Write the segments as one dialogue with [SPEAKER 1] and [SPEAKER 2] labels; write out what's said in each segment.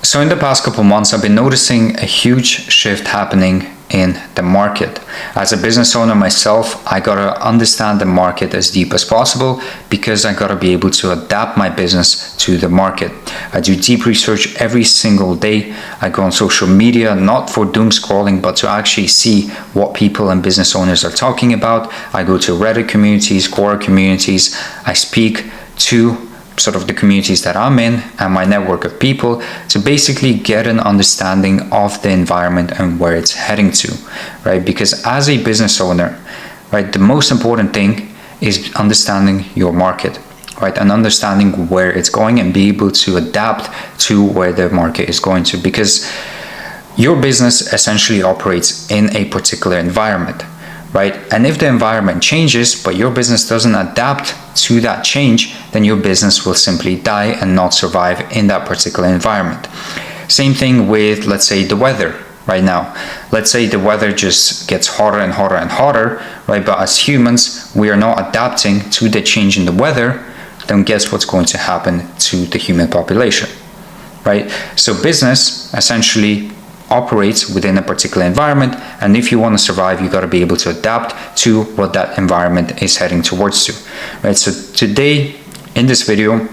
[SPEAKER 1] So in the past couple months, I've been noticing a huge shift happening in the market. As a business owner myself, I gotta understand the market as deep as possible because I gotta be able to adapt my business to the market. I do deep research every single day. I go on social media, not for doom scrolling, but to actually see what people and business owners are talking about. I go to Reddit communities, Quora communities. I speak to sort of the communities that I'm in and my network of people to basically get an understanding of the environment and where it's heading to, right? Because as a business owner, right, the most important thing is understanding your market, right? And understanding where it's going and be able to adapt to where the market is going to, because your business essentially operates in a particular environment, right? And if the environment changes, but your business doesn't adapt to that change, then your business will simply die and not survive in that particular environment. Same thing with, let's say, the weather right now. Let's say the weather just gets hotter and hotter and hotter, right? But as humans, we are not adapting to the change in the weather, then guess what's going to happen to the human population, right? So business essentially operates within a particular environment, and if you want to survive, you got to be able to adapt to what that environment is heading towards to, right? So today in this video,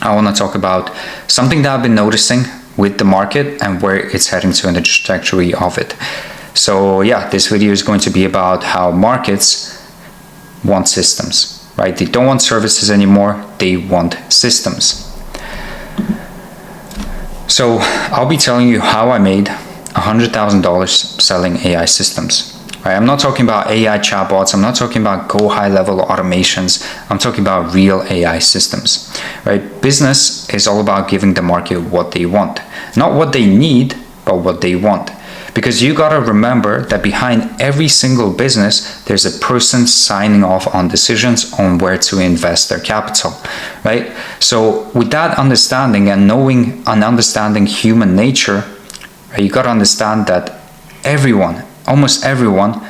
[SPEAKER 1] I want to talk about something that I've been noticing with the market and where it's heading to and the trajectory of it. So yeah, this video is going to be about how markets want systems, right? They don't want services anymore, they want systems. So I'll be telling you how I made $100,000 selling AI systems. Right? I'm not talking about AI chatbots. I'm not talking about go high-level automations. I'm talking about real AI systems. Right? Business is all about giving the market what they want, not what they need, but what they want. Because you gotta remember that behind every single business, there's a person signing off on decisions on where to invest their capital, right? So with that understanding and knowing and understanding human nature, you got to understand that everyone, almost everyone,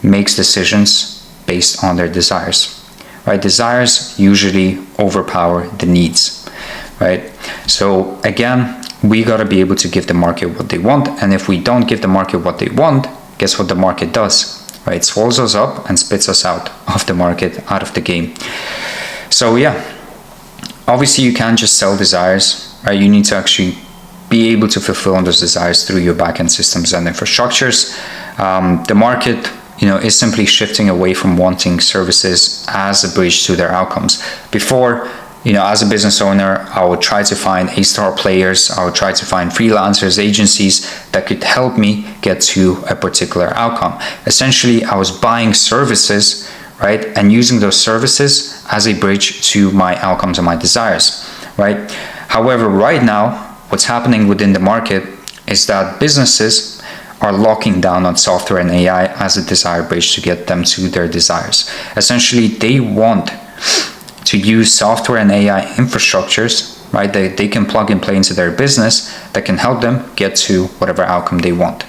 [SPEAKER 1] makes decisions based on their desires, right? Desires usually overpower the needs, right? So again, we got to be able to give the market what they want, and if we don't give the market what they want, guess what the market does, right? It swallows us up and spits us out of the market, out of the game. So yeah, obviously you can't just sell desires, right? You need to actually be able to fulfill on those desires through your backend systems and infrastructures. The market, is simply shifting away from wanting services as a bridge to their outcomes. Before, as a business owner, I would try to find A-star players. I would try to find freelancers, agencies that could help me get to a particular outcome. Essentially, I was buying services, right, and using those services as a bridge to my outcomes and my desires, right? However, right now, what's happening within the market is that businesses are locking down on software and AI as a desired bridge to get them to their desires. Essentially, they want to use software and AI infrastructures, right? They can plug and play into their business that can help them get to whatever outcome they want.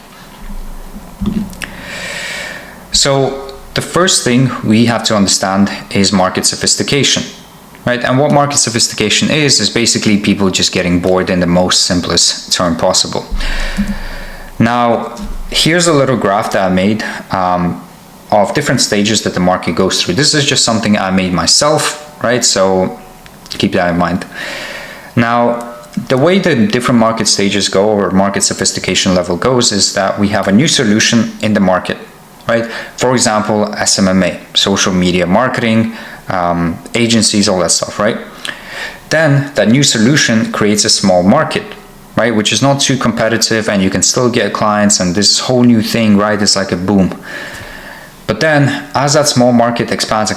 [SPEAKER 1] So the first thing we have to understand is market sophistication. Right? And what market sophistication is basically people just getting bored in the most simplest term possible. Now, here's a little graph that I made of different stages that the market goes through. This is just something I made myself, right? So keep that in mind. Now, the way the different market stages go, or market sophistication level goes, is that we have a new solution in the market, right? For example, SMMA, social media marketing, agencies, all that stuff, right? Then that new solution creates a small market, right? Which is not too competitive and you can still get clients, and this whole new thing, right? It's like a boom. But then as that small market expands,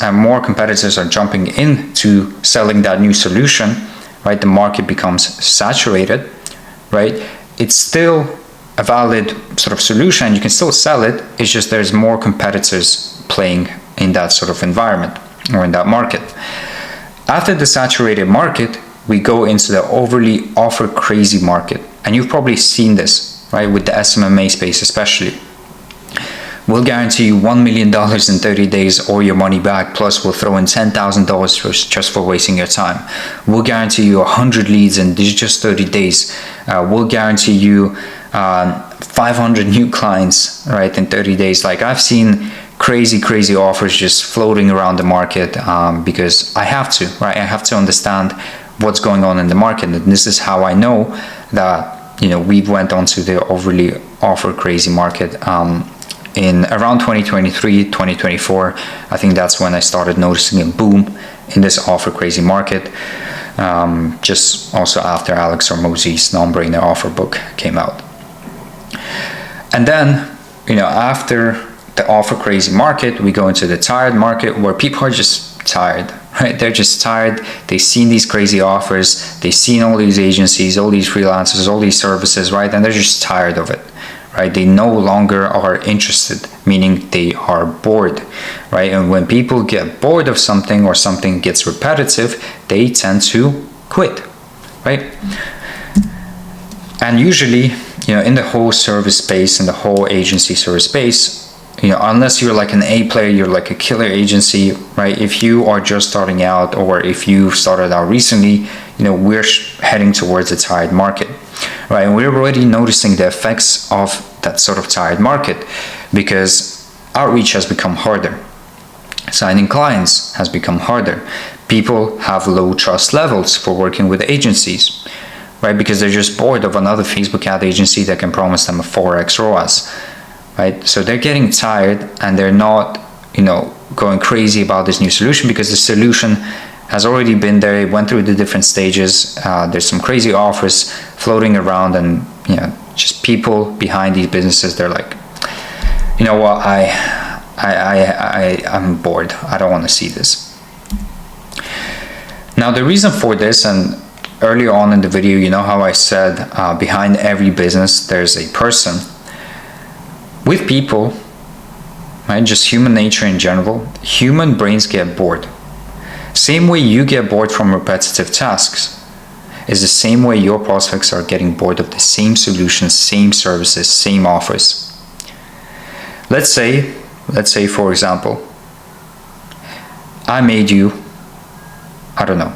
[SPEAKER 1] and more competitors are jumping into selling that new solution, right? The market becomes saturated, right? It's still a valid sort of solution. You can still sell it. It's just there's more competitors playing in that sort of environment or in that market. After the saturated market, we go into the overly offer crazy market. And you've probably seen this, right? With the SMMA space especially, We'll guarantee you $1 million in 30 days or your money back, plus we'll throw in $10,000 just for wasting your time. We'll guarantee you 100 leads in just 30 days. We'll guarantee you 500 new clients, right, in 30 days. Like, I've seen crazy offers just floating around the market because I have to, right? I have to understand what's going on in the market. And this is how I know that, you know, we went onto the overly offer crazy market in around 2023, 2024. I think that's when I started noticing a boom in this offer crazy market. Just also after Alex Hormozi's Non-Brainer Offer book came out. And then, you know, after the offer crazy market, we go into the tired market, where people are just tired, right? They're just tired. They've seen these crazy offers. They've seen all these agencies, all these freelancers, all these services, right? And they're just tired of it, right? They no longer are interested, meaning they are bored, right? And when people get bored of something, or something gets repetitive, they tend to quit, right? And usually, you know, in the whole service space, in the whole agency service space, you know, unless you're like an A player, you're like a killer agency, right? If you are just starting out, or if you started out recently, you know, we're heading towards a tired market, right? And we're already noticing the effects of that sort of tired market, because outreach has become harder. Signing clients has become harder. People have low trust levels for working with agencies, right? Because they're just bored of another Facebook ad agency that can promise them a 4x ROAS, right? So they're getting tired, and they're not, you know, going crazy about this new solution, because the solution has already been there. It went through the different stages. There's some crazy offers floating around, and, you know, just people behind these businesses, they're like, you know what, I'm bored. I don't want to see this. Now, the reason for this, and earlier on in the video, you know how I said behind every business there's a person. With people, right, just human nature in general, human brains get bored. Same way you get bored from repetitive tasks is the same way your prospects are getting bored of the same solutions, same services, same offers. Let's say for example, I made you, I don't know,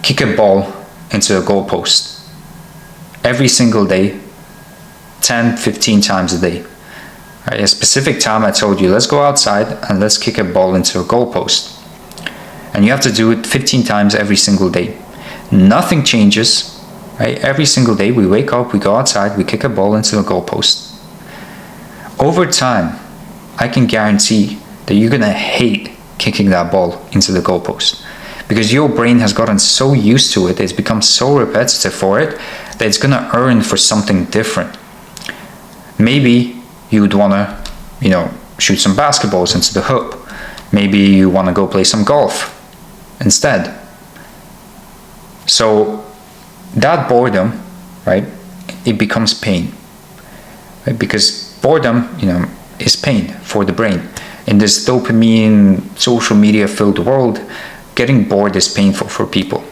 [SPEAKER 1] kick a ball into a goalpost every single day, 10, 15 times a day. Right, a specific time I told you, let's go outside and let's kick a ball into a goalpost. And you have to do it 15 times every single day. Nothing changes, right? Every single day we wake up, we go outside, we kick a ball into a goalpost. Over time, I can guarantee that you're gonna hate kicking that ball into the goalpost, because your brain has gotten so used to it, it's become so repetitive for it, that it's gonna earn for something different. Maybe you would want to, you know, shoot some basketballs into the hoop. Maybe you want to go play some golf instead. So that boredom, right, it becomes pain, right? Because boredom, you know, is pain for the brain. In this dopamine, social media filled world, getting bored is painful for people,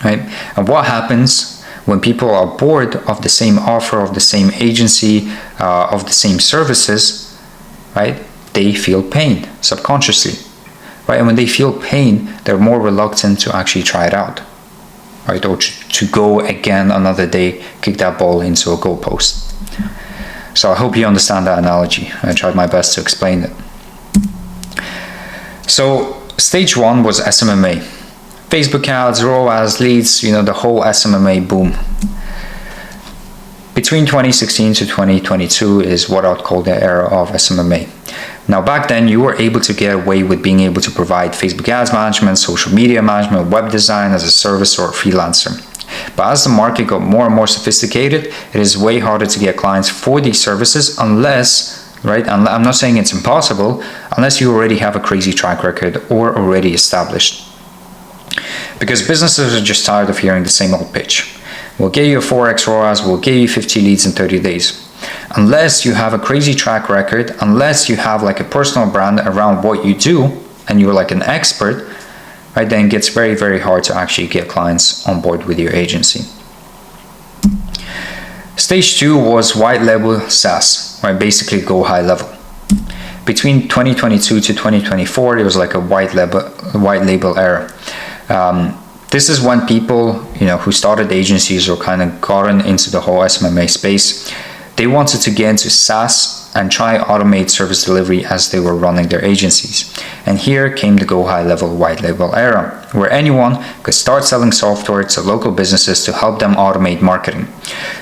[SPEAKER 1] right? And what happens when people are bored of the same offer, of the same agency, of the same services, right? They feel pain subconsciously, right? And when they feel pain, they're more reluctant to actually try it out, right? Or to go again another day, kick that ball into a goalpost. So I hope you understand that analogy. I tried my best to explain it. So stage one was SMMA. Facebook ads, ROAS, leads, you know, the whole SMMA boom. Between 2016 to 2022 is what I'd call the era of SMMA. Now, back then, you were able to get away with being able to provide Facebook ads management, social media management, web design as a service or a freelancer. But as the market got more and more sophisticated, it is way harder to get clients for these services unless, right, and I'm not saying it's impossible, unless you already have a crazy track record or already established. Because businesses are just tired of hearing the same old pitch. We'll get you a 4x ROAS, we'll get you 50 leads in 30 days. Unless you have a crazy track record, unless you have like a personal brand around what you do, and you're like an expert, right, then it gets very, very hard to actually get clients on board with your agency. Stage two was white label SaaS. right? Basically go high level. Between 2022 to 2024, it was like a white label era. This is when people, who started agencies or kind of gotten into the whole SMMA space, they wanted to get into SaaS and try automate service delivery as they were running their agencies. And here came the go high level white label era, where anyone could start selling software to local businesses to help them automate marketing.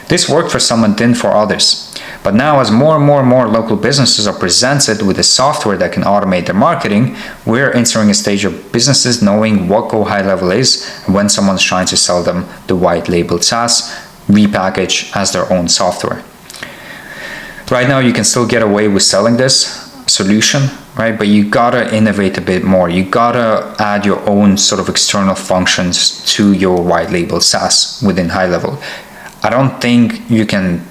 [SPEAKER 1] This worked for some and didn't for others. But now, as more and more local businesses are presented with a software that can automate their marketing, we're entering a stage of businesses knowing what go high level is when someone's trying to sell them the white labeled SaaS repackaged as their own software. Right now, you can still get away with selling this solution, right? But you gotta innovate a bit more. You gotta add your own sort of external functions to your white label SaaS within high level. I don't think you can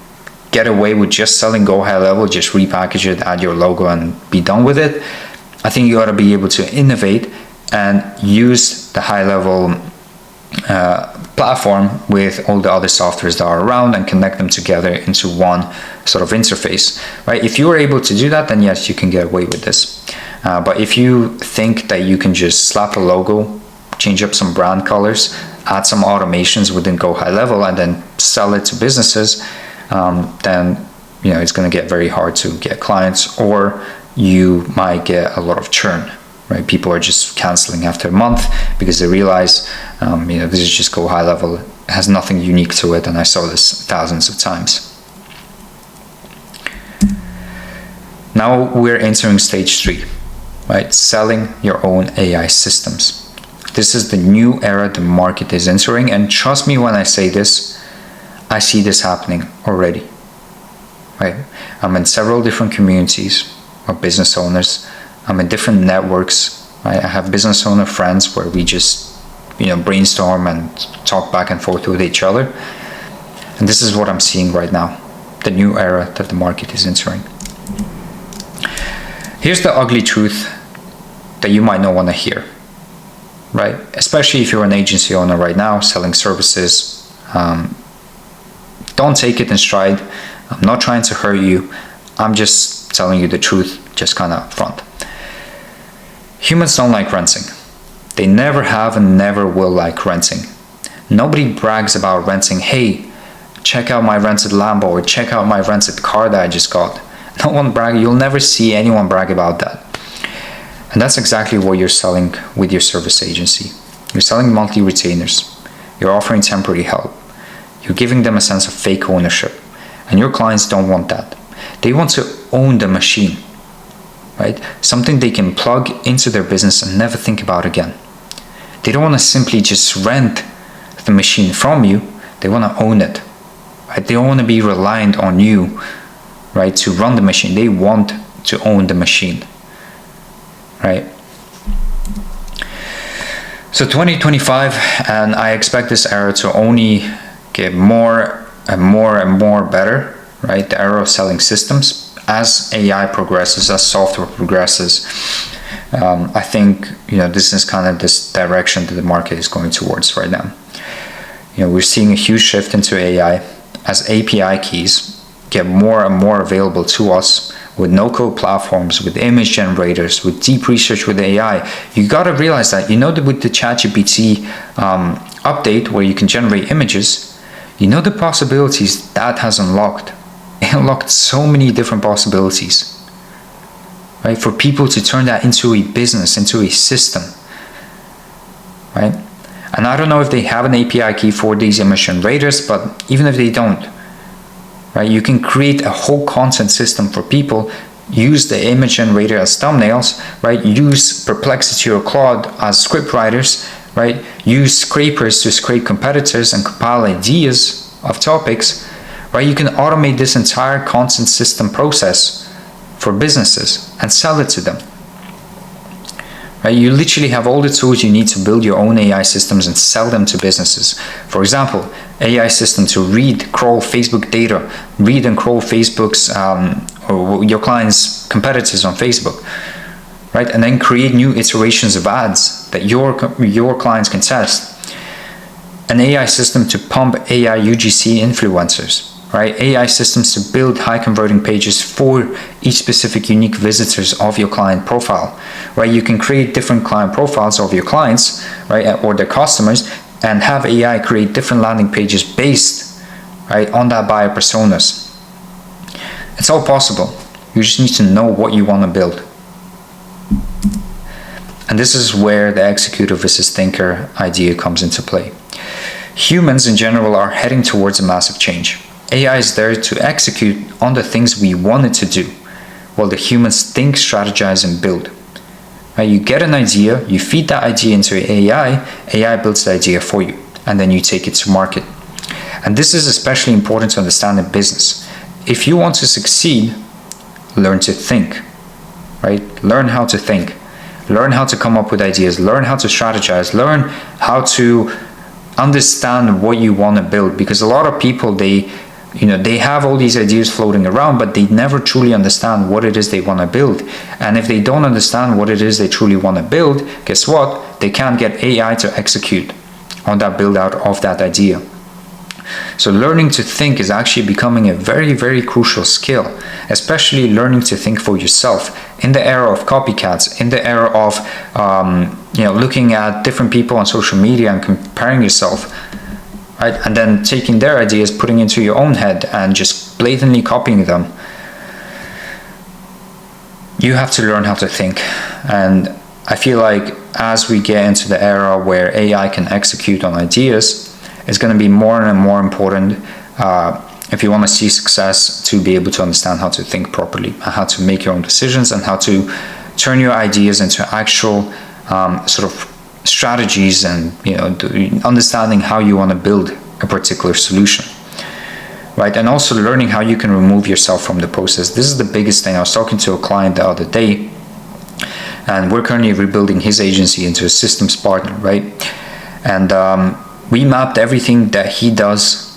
[SPEAKER 1] get away with just selling go high level, just repackage it, add your logo and be done with it. I think you ought to be able to innovate and use the high level platform with all the other softwares that are around and connect them together into one sort of interface, right? If you are able to do that, then yes, you can get away with this. But if you think that you can just slap a logo, change up some brand colors, add some automations within go high level and then sell it to businesses, then it's going to get very hard to get clients, or you might get a lot of churn, right? People are just canceling after a month because they realize this is just go high level, it has nothing unique to it, and I saw this thousands of times. Now we're entering stage 3, right? Selling your own AI systems. This is the new era the market is entering, and trust me when I say this, I see this happening already, right? I'm in several different communities of business owners. I'm in different networks, right? I have business owner friends where we just, brainstorm and talk back and forth with each other. And this is what I'm seeing right now, the new era that the market is entering. Here's the ugly truth that you might not want to hear, right? Especially if you're an agency owner right now selling services. Don't take it in stride. I'm not trying to hurt you. I'm just telling you the truth, just kind of upfront. Humans don't like renting. They never have and never will like renting. Nobody brags about renting. Hey, check out my rented Lambo, or check out my rented car that I just got. No one brag. You'll never see anyone brag about that. And that's exactly what you're selling with your service agency. You're selling monthly retainers. You're offering temporary help. You're giving them a sense of fake ownership. And your clients don't want that. They want to own the machine, right? Something they can plug into their business and never think about again. They don't want to simply just rent the machine from you. They want to own it, right? They don't want to be reliant on you, right, to run the machine. They want to own the machine, right? So 2025, and I expect this era to only get more and more better, right? The era of selling systems as AI progresses, as software progresses. I think this is kind of this direction that the market is going towards right now. We're seeing a huge shift into AI as API keys get more and more available to us with no-code platforms, with image generators, with deep research with AI. You got to realize that, that with the ChatGPT update where you can generate images, the possibilities that has unlocked. It unlocked so many different possibilities, right? For people to turn that into a business, into a system, right? And I don't know if they have an API key for these image generators, but even if they don't, right, you can create a whole content system for people, use the image generator as thumbnails, right? Use Perplexity or Claude as script writers, right? Use scrapers to scrape competitors and compile ideas of topics, right? You can automate this entire content system process for businesses and sell it to them, right? You literally have all the tools you need to build your own AI systems and sell them to businesses. For example, AI system to read, crawl Facebook data, read and crawl Facebook's or your clients' competitors on Facebook, right? And then create new iterations of ads that your clients can test. An AI system to pump AI UGC influencers, right? AI systems to build high converting pages for each specific unique visitors of your client profile, right? You can create different client profiles of your clients, right, or their customers, and have AI create different landing pages based, right, on that buyer personas. It's all possible. You just need to know what you want to build. And this is where the executor versus thinker idea comes into play. Humans in general are heading towards a massive change. AI is there to execute on the things we want it to do, while the humans think, strategize, and build. Right? You get an idea, you feed that idea into AI, AI builds the idea for you, and then you take it to market. And this is especially important to understand in business. If you want to succeed, learn to think, right? Learn how to think. Learn how to come up with ideas. Learn how to strategize. Learn how to understand what you want to build. Because a lot of people, they have all these ideas floating around, but they never truly understand what it is they want to build. And if they don't understand what it is they truly want to build, guess what? They can't get AI to execute on that build out of that idea. So learning to think is actually becoming a very, very crucial skill, especially learning to think for yourself in the era of copycats, in the era of looking at different people on social media and comparing yourself, right? And then taking their ideas, putting into your own head and just blatantly copying them. You have to learn how to think. And I feel like as we get into the era where AI can execute on ideas, it's going to be more and more important if you want to see success to be able to understand how to think properly, how to make your own decisions, and how to turn your ideas into actual sort of strategies, and understanding how you want to build a particular solution, right? And also learning how you can remove yourself from the process. This is the biggest thing. I was talking to a client the other day, and we're currently rebuilding his agency into a systems partner, right? And we mapped everything that he does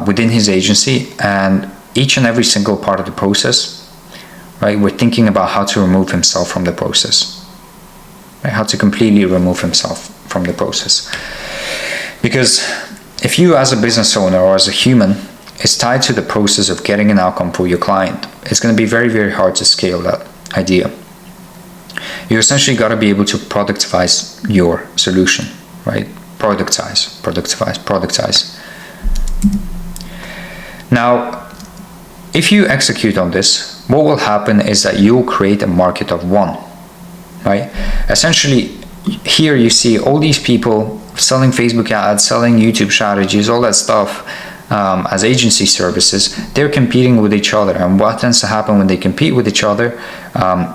[SPEAKER 1] within his agency, and each and every single part of the process, right? We're thinking about how to remove himself from the process, right? How to completely remove himself from the process. Because if you as a business owner or as a human is tied to the process of getting an outcome for your client, it's going to be very, very hard to scale that idea. You essentially got to be able to productize your solution, right? Productize. Now, if you execute on this, what will happen is that you'll create a market of one, right? Essentially, here you see all these people selling Facebook ads, selling YouTube strategies, all that stuff as agency services. They're competing with each other. And what tends to happen when they compete with each other,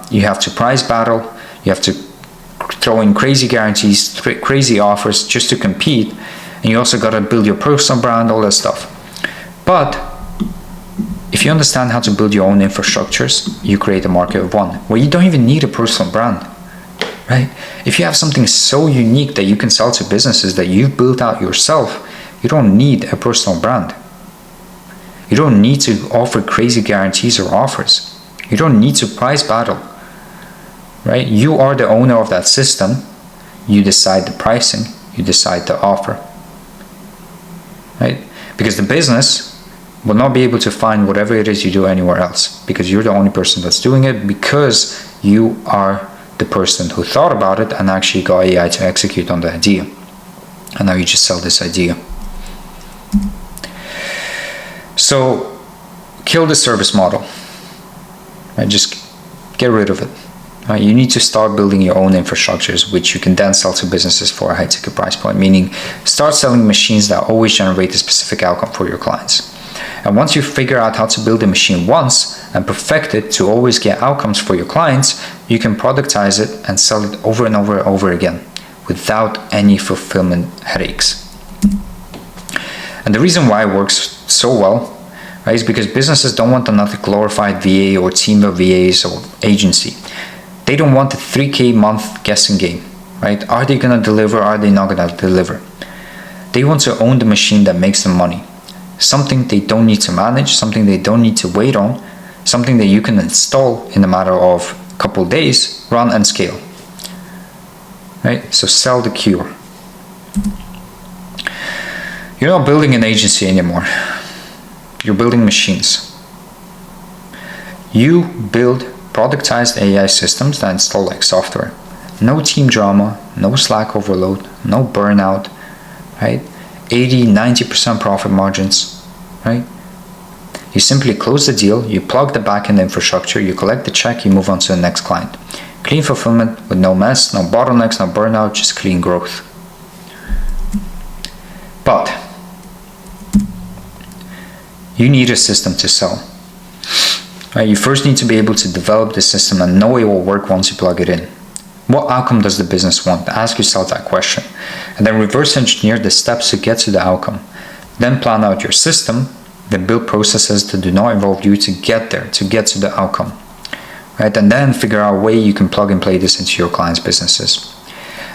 [SPEAKER 1] you have to price battle, you have to throw in crazy guarantees, crazy offers just to compete, and you also got to build your personal brand, all that stuff. But if you understand how to build your own infrastructures, you create a market of one where you don't even need a personal brand, right? If you have something so unique that you can sell to businesses that you've built out yourself, you don't need a personal brand. You don't need to offer crazy guarantees or offers. You don't need to price battle. Right? You are the owner of that system. You decide the pricing. You decide the offer. Right? Because the business will not be able to find whatever it is you do anywhere else, because you're the only person that's doing it, because you are the person who thought about it and actually got AI to execute on the idea. And now you just sell this idea. So kill the service model. Right? Just get rid of it. You need to start building your own infrastructures, which you can then sell to businesses for a high ticket price point, meaning start selling machines that always generate a specific outcome for your clients. And once you figure out how to build a machine once and perfect it to always get outcomes for your clients, you can productize it and sell it over and over and over again without any fulfillment headaches. And the reason why it works so well, right, is because businesses don't want another glorified VA or team of VAs or agency. They don't want a 3K month guessing game, right? Are they going to deliver? Are they not going to deliver? They want to own the machine that makes them money. Something they don't need to manage, something they don't need to wait on, something that you can install in a matter of a couple of days, run and scale, right? So sell the cure. You're not building an agency anymore. You're building machines. You build productized AI systems that install like software. No team drama, no Slack overload, no burnout, right? 80-90% profit margins, right? You simply close the deal, you plug the backend infrastructure, you collect the check, you move on to the next client. Clean fulfillment with no mess, no bottlenecks, no burnout, just clean growth. But you need a system to sell. Right? You first need to be able to develop the system and know it will work once you plug it in. What outcome does the business want? Ask yourself that question. And then reverse engineer the steps to get to the outcome. Then plan out your system, then build processes that do not involve you to get there, to get to the outcome. Right? And then figure out a way you can plug and play this into your clients' businesses.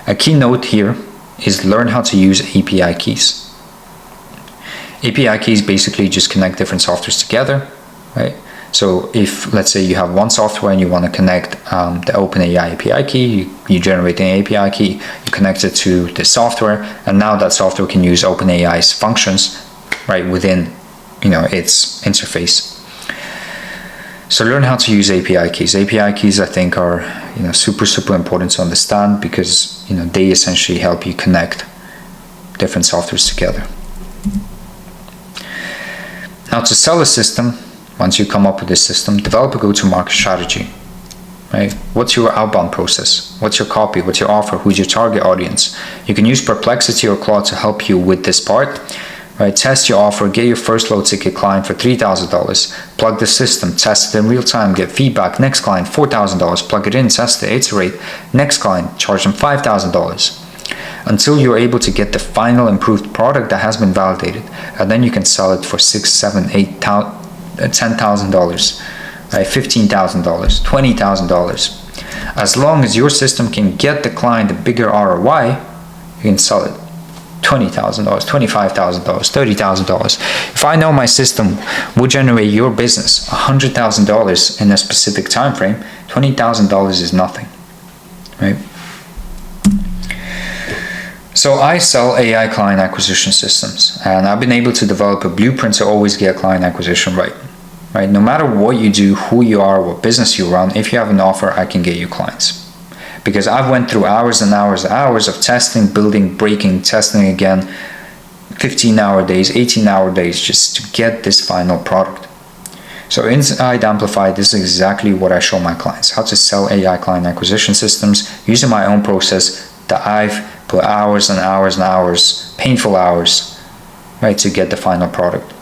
[SPEAKER 1] A key note here is learn how to use API keys. API keys basically just connect different softwares together, right? So if, let's say you have one software and you want to connect the OpenAI API key, you generate an API key, you connect it to the software, and now that software can use OpenAI's functions, right, within, its interface. So learn how to use API keys. API keys, I think, are super important to understand because they essentially help you connect different softwares together. Now to sell a system, once you come up with this system, develop a go-to-market strategy, right? What's your outbound process? What's your copy? What's your offer? Who's your target audience? You can use Perplexity or Claude to help you with this part, right? Test your offer, get your first low-ticket client for $3,000, plug the system, test it in real time, get feedback. Next client, $4,000, plug it in, test it, iterate. Next client, charge them $5,000. Until you're able to get the final improved product that has been validated, and then you can sell it for $6,000, $7,000, $10,000, right? $15,000, $20,000. As long as your system can get the client a bigger ROI, you can sell it $20,000, $25,000, $30,000. If I know my system will generate your business $100,000 in a specific time frame, $20,000 is nothing, right? So I sell AI client acquisition systems, and I've been able to develop a blueprint to always get client acquisition right. No matter what you do, who you are, what business you run, if you have an offer, I can get you clients. Because I've went through hours and hours and hours of testing, building, breaking, testing again, 15-hour days, 18-hour days, just to get this final product. So inside Amplify, this is exactly what I show my clients, how to sell AI client acquisition systems using my own process that I've put hours and hours and hours, painful hours, right, to get the final product.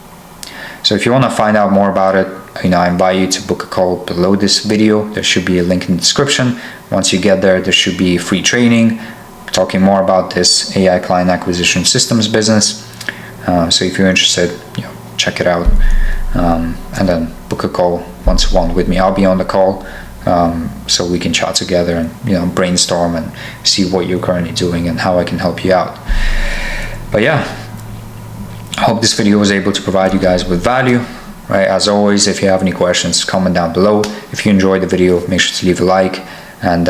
[SPEAKER 1] So if you want to find out more about it, I invite you to book a call below this video. There should be a link in the description. Once you get there, there should be free training talking more about this AI client acquisition systems business. So if you're interested, check it out, and then book a call one-to-one with me. I'll be on the call. So we can chat together and brainstorm and see what you're currently doing and how I can help you out. But yeah, I hope this video was able to provide you guys with value, right? As always, if you have any questions, comment down below. If you enjoyed the video, make sure to leave a like, and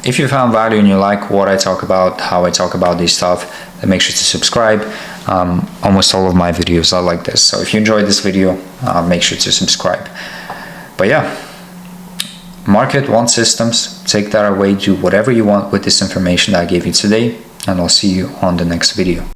[SPEAKER 1] if you found value and you like what I talk about, how I talk about this stuff, then make sure to subscribe. Almost all of my videos are like this, so if you enjoyed this video, make sure to subscribe. But yeah, market, want systems, take that away, do whatever you want with this information that I gave you today, and I'll see you on the next video.